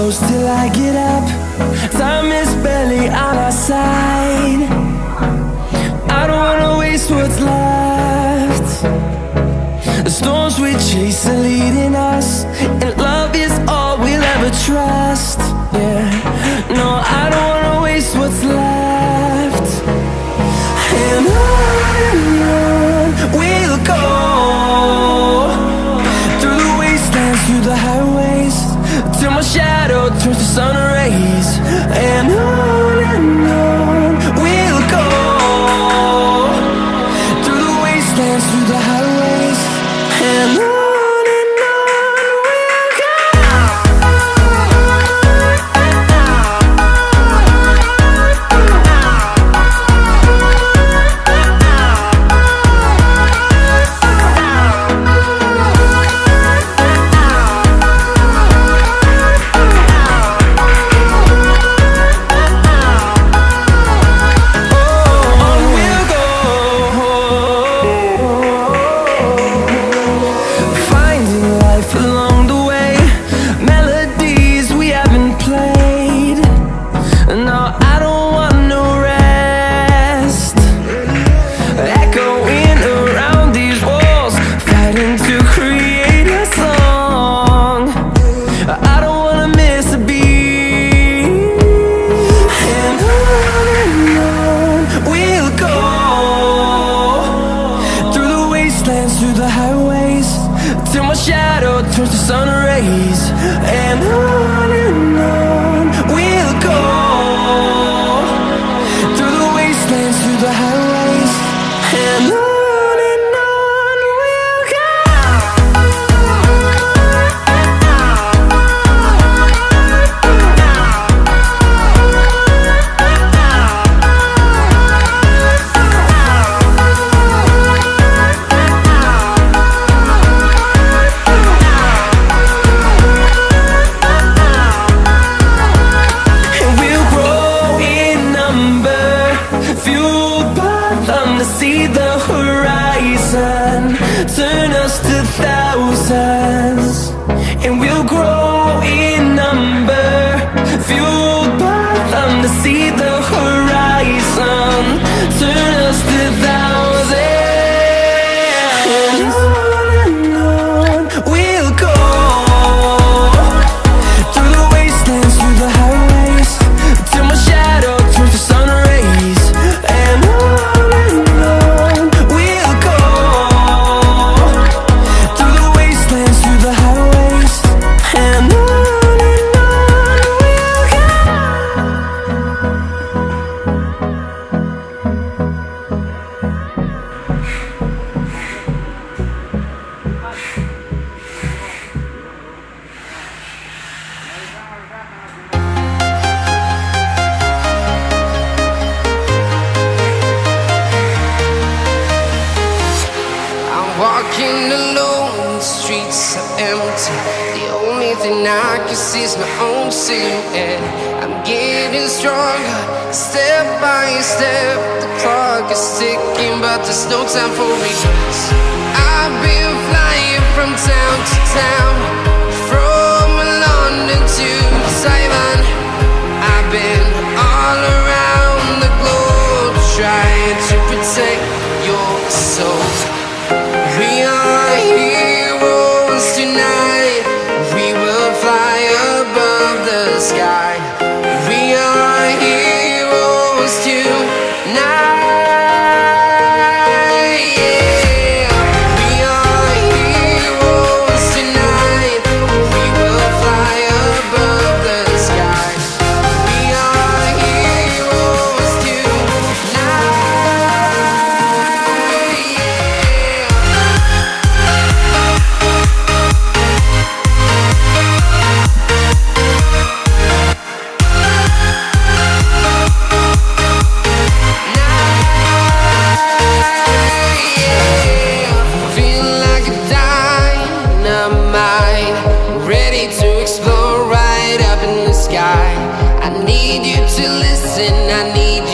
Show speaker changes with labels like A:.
A: close till I get up. Time is barely on our side. I don't wanna waste what's left. The storms we chase are leading us, and love is all we'll ever trust. Yeah, no, I don't wanna waste what's left. And on we'll go, through the wastelands, through the highways, till my shadow turns to sun rays. And on we'll go, through the wastelands, through the highways, and on we'll go. Through the highways, till my shadow turns to sun rays. And on we'll go, through the wastelands, through the highways, and on we'll go. See the horizon, turn us to thousands, and we'll grow in number, fueled by them to see the horizon, turn us to thousands. And on we'll go, through the wastelands, through the highways, till my shadow turns to sun rays. And
B: walking alone, the streets are empty. The only thing I can see is my own silhouette. I'm getting stronger, step by step. The clock is ticking, but there's no time for regrets. I've been flying from town to town, from London to Taiwan. I've been all around the globe, trying to protect your soul. We are heroes tonight. We will fly above the sky. We are heroes tonight. Yeah. We are heroes tonight. We will fly above the sky. We are heroes tonight. I need you to listen, I need you